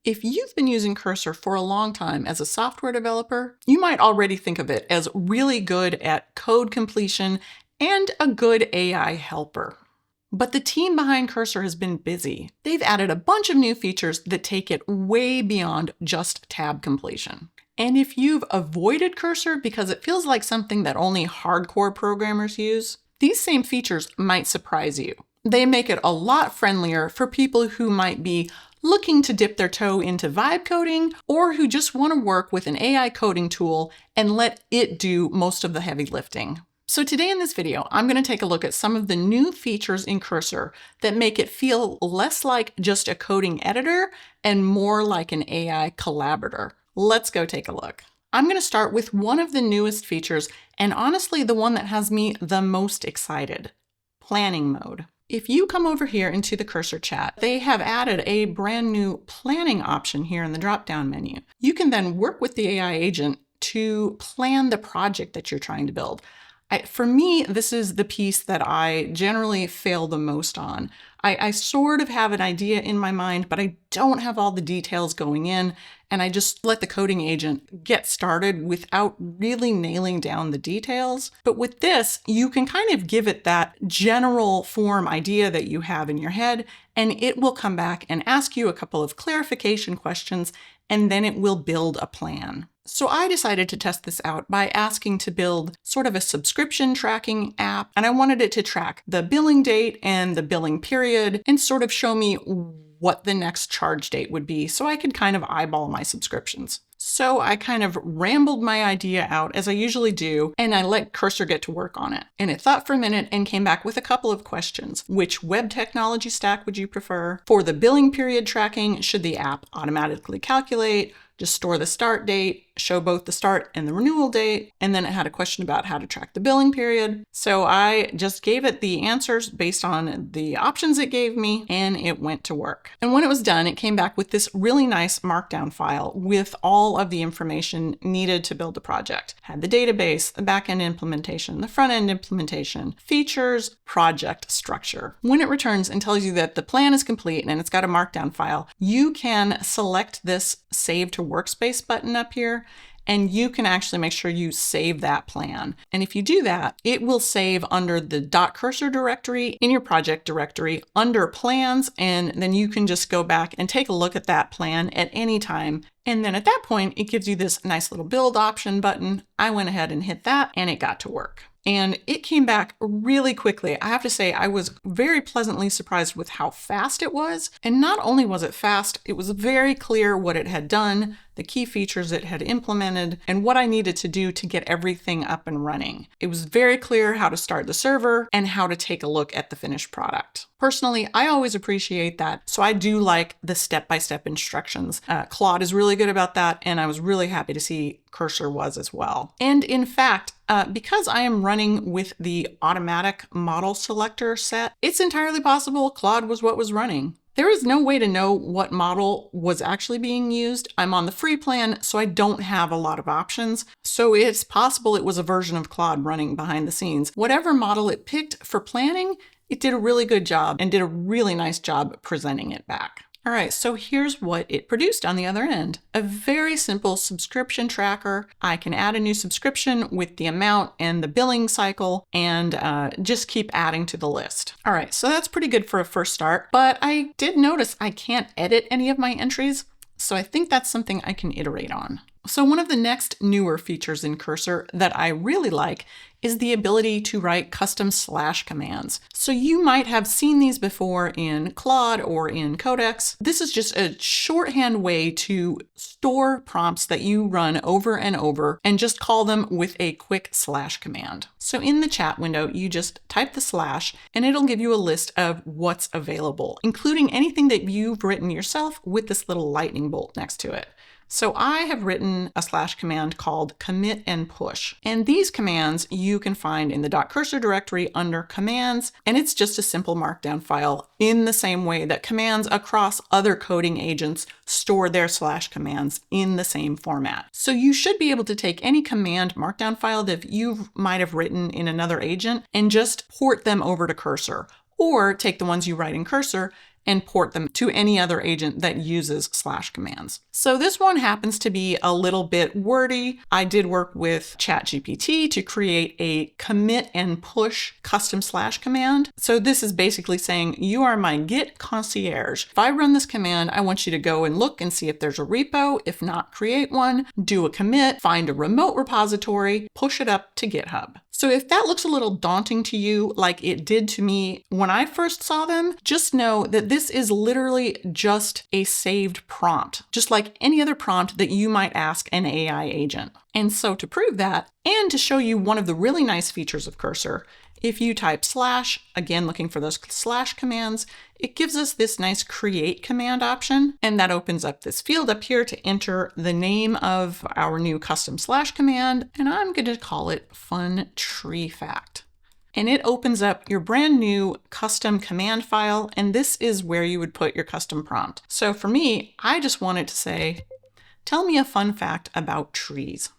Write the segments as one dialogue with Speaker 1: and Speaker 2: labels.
Speaker 1: If you've been using Cursor for a long time as a software developer, you might already think of it as really good at code completion and a good AI helper. But the team behind Cursor has been busy. They've added a bunch of new features that take it way beyond just tab completion. And if you've avoided Cursor because it feels like something that only hardcore programmers use, these same features might surprise you. They make it a lot friendlier for people who might be looking to dip their toe into vibe coding, or who just want to work with an AI coding tool and let it do most of the heavy lifting. So today in this video, I'm going to take a look at some of the new features in Cursor that make it feel less like just a coding editor and more like an AI collaborator. Let's go take a look. I'm going to start with one of the newest features, and honestly the one that has me the most excited: planning mode. If you come over here into the Cursor chat, they have added a brand new planning option here in the drop-down menu. You can then work with the AI agent to plan the project that you're trying to build. For me, this is the piece that I generally fail the most on. I sort of have an idea in my mind, but I don't have all the details going in, and I just let the coding agent get started without really nailing down the details. But with this, you can kind of give it that general form idea that you have in your head, and it will come back and ask you a couple of clarification questions, and then it will build a plan. So I decided to test this out by asking to build sort of a subscription tracking app, and I wanted it to track the billing date and the billing period and sort of show me what the next charge date would be so I could kind of eyeball my subscriptions. So I kind of rambled my idea out as I usually do, and I let Cursor get to work on it. And it thought for a minute and came back with a couple of questions. Which web technology stack would you prefer? For the billing period tracking, should the app automatically calculate? Just store the start date, show both the start and the renewal date, and then it had a question about how to track the billing period. So I just gave it the answers based on the options it gave me, and it went to work. And when it was done, it came back with this really nice markdown file with all of the information needed to build the project. Had the database, the backend implementation, the front-end implementation, features, project structure. When it returns and tells you that the plan is complete and it's got a markdown file, you can select this Save to Workspace button up here, and you can actually make sure you save that plan. And if you do that, it will save under the .cursor directory in your project directory under plans, and then you can just go back and take a look at that plan at any time. And then at that point, it gives you this nice little build option button. I went ahead and hit that, and it got to work. And it came back really quickly. I have to say, I was very pleasantly surprised with how fast it was. And not only was it fast, it was very clear what it had done, the key features it had implemented, and what I needed to do to get everything up and running. It was very clear how to start the server and how to take a look at the finished product. Personally, I always appreciate that, so I do like the step-by-step instructions. Claude is really good about that, and I was really happy to see Cursor was as well. And in fact, because I am running with the automatic model selector set, it's entirely possible Claude was what was running. There is no way to know what model was actually being used. I'm on the free plan, so I don't have a lot of options. So it's possible it was a version of Claude running behind the scenes. Whatever model it picked for planning, it did a really good job and did a really nice job presenting it back. All right, so here's what it produced on the other end. A very simple subscription tracker. I can add a new subscription with the amount and the billing cycle, and just keep adding to the list. All right, so that's pretty good for a first start, but I did notice I can't edit any of my entries, so I think that's something I can iterate on. So one of the next newer features in Cursor that I really like is the ability to write custom slash commands. So you might have seen these before in Claude or in Codex. This is just a shorthand way to store prompts that you run over and over and just call them with a quick slash command. So in the chat window, you just type the slash and it'll give you a list of what's available, including anything that you've written yourself with this little lightning bolt next to it. So I have written a slash command called commit and push. And these commands you can find in the .cursor directory under commands, and it's just a simple markdown file in the same way that commands across other coding agents store their slash commands in the same format. So you should be able to take any command markdown file that you might have written in another agent and just port them over to Cursor, or take the ones you write in Cursor and port them to any other agent that uses slash commands. So this one happens to be a little bit wordy. I did work with ChatGPT to create a commit and push custom slash command. So this is basically saying, you are my Git concierge. If I run this command, I want you to go and look and see if there's a repo. If not, create one, do a commit, find a remote repository, push it up to GitHub. So if that looks a little daunting to you, like it did to me when I first saw them, just know that this is literally just a saved prompt, just like any other prompt that you might ask an AI agent. And so to prove that, and to show you one of the really nice features of Cursor, if you type slash, again looking for those slash commands, it gives us this nice create command option, and that opens up this field up here to enter the name of our new custom slash command, and I'm going to call it Fun Tree Fact. And it opens up your brand new custom command file, and this is where you would put your custom prompt. So for me, I just wanted to say, tell me a fun fact about trees.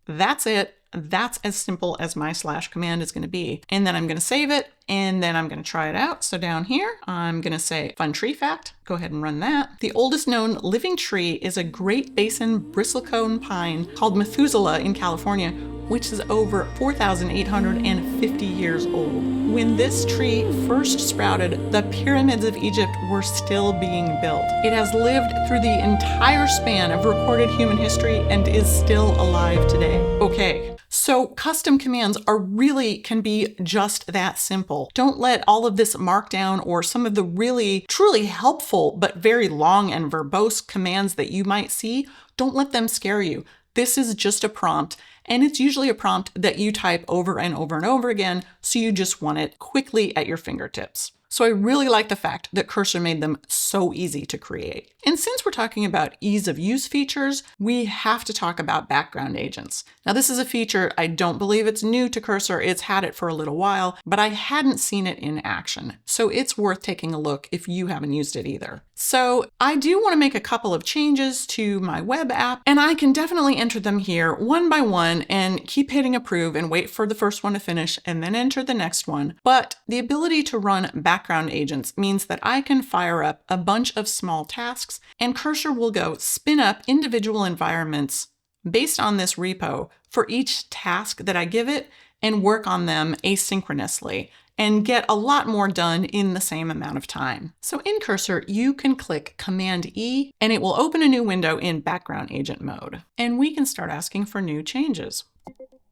Speaker 1: That's it. That's as simple as my slash command is going to be. And then I'm going to save it, and then I'm going to try it out. So down here, I'm going to say fun tree fact. Go ahead and run that. The oldest known living tree is a Great Basin bristlecone pine called Methuselah in California, which is over 4,850 years old. When this tree first sprouted, the pyramids of Egypt were still being built. It has lived through the entire span of recorded human history and is still alive today. Okay. So custom commands can be just that simple. Don't let all of this markdown or some of the really truly helpful but very long and verbose commands that you might see, don't let them scare you. This is just a prompt, and it's usually a prompt that you type over and over and over again, so you just want it quickly at your fingertips. So I really like the fact that Cursor made them so easy to create. And since we're talking about ease of use features, we have to talk about background agents. Now this is a feature, I don't believe it's new to Cursor, it's had it for a little while, but I hadn't seen it in action. So it's worth taking a look if you haven't used it either. So I do want to make a couple of changes to my web app, and I can definitely enter them here one by one and keep hitting approve and wait for the first one to finish and then enter the next one. But the ability to run background agents means that I can fire up a bunch of small tasks, and Cursor will go spin up individual environments based on this repo for each task that I give it and work on them asynchronously and get a lot more done in the same amount of time. So in Cursor, you can click Command E and it will open a new window in background agent mode. And we can start asking for new changes.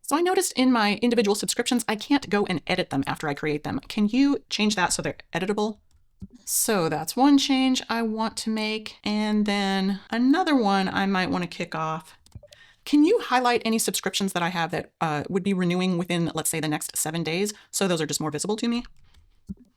Speaker 1: So I noticed in my individual subscriptions, I can't go and edit them after I create them. Can you change that so they're editable? So that's one change I want to make. And then another one I might want to kick off. Can you highlight any subscriptions that I have that would be renewing within, let's say, the next 7 days? So those are just more visible to me.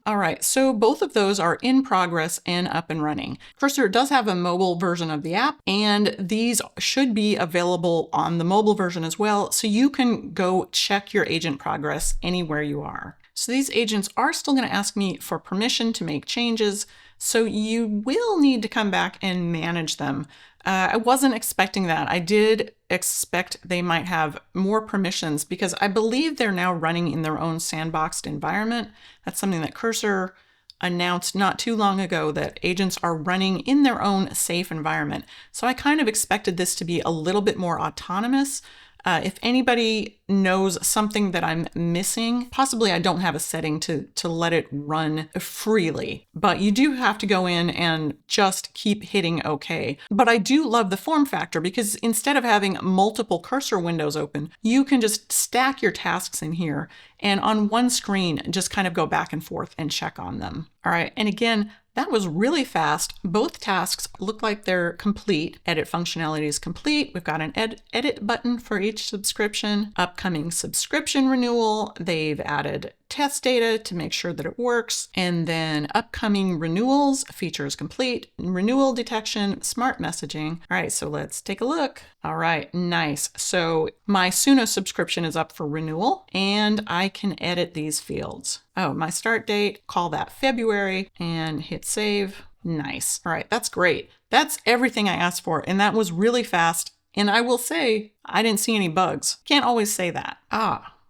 Speaker 1: All right, so both of those are in progress and up and running. Cursor does have a mobile version of the app, and these should be available on the mobile version as well, so you can go check your agent progress anywhere you are. So these agents are still going to ask me for permission to make changes, so you will need to come back and manage them. I wasn't expecting that. I did expect they might have more permissions because I believe they're now running in their own sandboxed environment. That's something that Cursor announced not too long ago, that agents are running in their own safe environment. So I kind of expected this to be a little bit more autonomous. If anybody knows something that I'm missing, possibly I don't have a setting to let it run freely, but you do have to go in and just keep hitting OK. But I do love the form factor because instead of having multiple Cursor windows open, you can just stack your tasks in here and on one screen, just kind of go back and forth and check on them. All right. And again, that was really fast. Both tasks look like they're complete. Edit functionality is complete. We've got an edit button for each subscription. Upcoming subscription renewal. They've added test data to make sure that it works. And then upcoming renewals, features complete, renewal detection, smart messaging. All right, so let's take a look. All right, nice. So my Suno subscription is up for renewal and I can edit these fields. Oh, my start date, call that February and hit save. Nice. All right, that's great. That's everything I asked for, and that was really fast. And I will say, I didn't see any bugs. Can't always say that.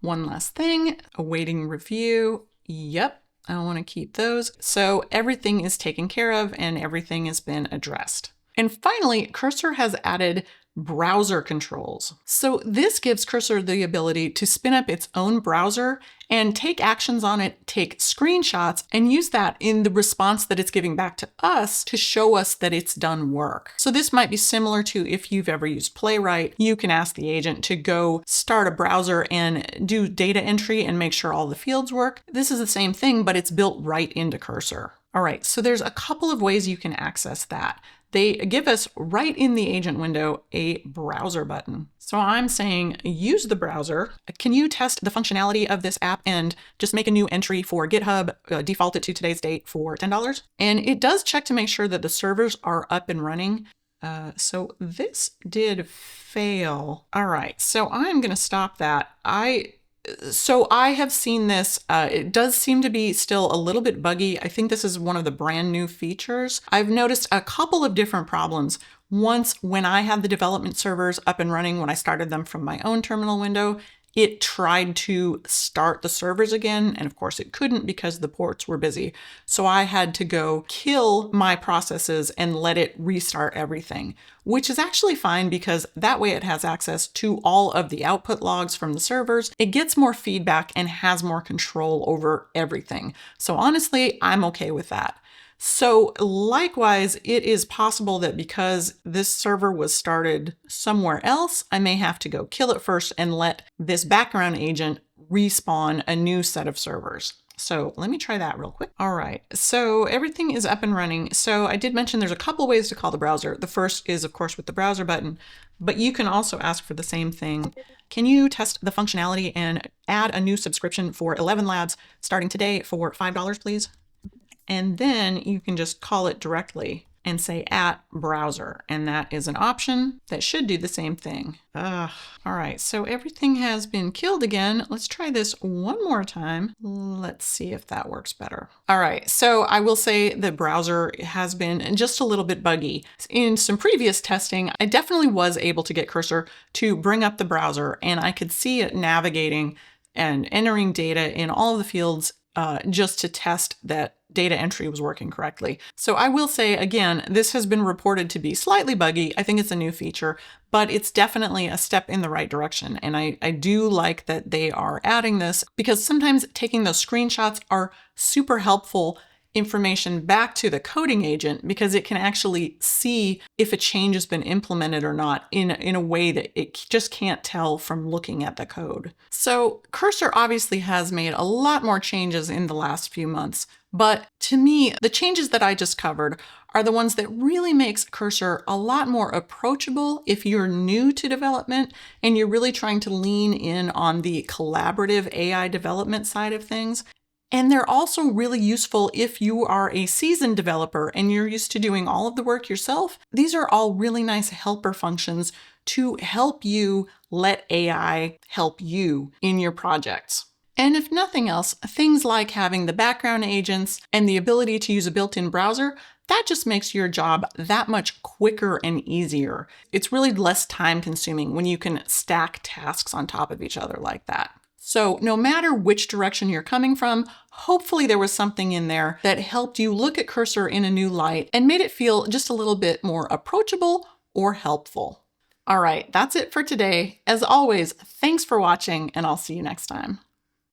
Speaker 1: One last thing, awaiting review. Yep, I want to keep those. So everything is taken care of and everything has been addressed. And finally, Cursor has added browser controls. So this gives Cursor the ability to spin up its own browser and take actions on it, take screenshots, and use that in the response that it's giving back to us to show us that it's done work. So this might be similar to if you've ever used Playwright. You can ask the agent to go start a browser and do data entry and make sure all the fields work. This is the same thing, but it's built right into Cursor. All right, so there's a couple of ways you can access that. They give us right in the agent window a browser button. So I'm saying use the browser. Can you test the functionality of this app and just make a new entry for GitHub, default it to today's date for $10? And it does check to make sure that the servers are up and running. So this did fail. All right, so I'm gonna stop that. So I have seen this. It does seem to be still a little bit buggy. I think this is one of the brand new features. I've noticed a couple of different problems. Once, when I had the development servers up and running, when I started them from my own terminal window, it tried to start the servers again, and of course it couldn't because the ports were busy. So I had to go kill my processes and let it restart everything, which is actually fine because that way it has access to all of the output logs from the servers. It gets more feedback and has more control over everything. So honestly, I'm okay with that. So likewise, it is possible that because this server was started somewhere else, I may have to go kill it first and let this background agent respawn a new set of servers. So let me try that real quick. All right, so everything is up and running. So I did mention there's a couple ways to call the browser. The first is, of course, with the browser button, but you can also ask for the same thing. Can you test the functionality and add a new subscription for 11 Labs starting today for $5, please? And then you can just call it directly and say @browser. And that is an option that should do the same thing. All right, so everything has been killed again. Let's try this one more time. Let's see if that works better. All right, so I will say the browser has been just a little bit buggy. In some previous testing, I definitely was able to get Cursor to bring up the browser and I could see it navigating and entering data in all of the fields just to test that data entry was working correctly. So I will say, again, this has been reported to be slightly buggy. I think it's a new feature, but it's definitely a step in the right direction. And I do like that they are adding this because sometimes taking those screenshots are super helpful information back to the coding agent because it can actually see if a change has been implemented or not in a way that it just can't tell from looking at the code. So Cursor obviously has made a lot more changes in the last few months, but to me, the changes that I just covered are the ones that really makes Cursor a lot more approachable if you're new to development and you're really trying to lean in on the collaborative AI development side of things. And they're also really useful if you are a seasoned developer and you're used to doing all of the work yourself. These are all really nice helper functions to help you let AI help you in your projects. And if nothing else, things like having the background agents and the ability to use a built-in browser, that just makes your job that much quicker and easier. It's really less time consuming when you can stack tasks on top of each other like that. So no matter which direction you're coming from, hopefully there was something in there that helped you look at Cursor in a new light and made it feel just a little bit more approachable or helpful. All right, that's it for today. As always, thanks for watching, and I'll see you next time.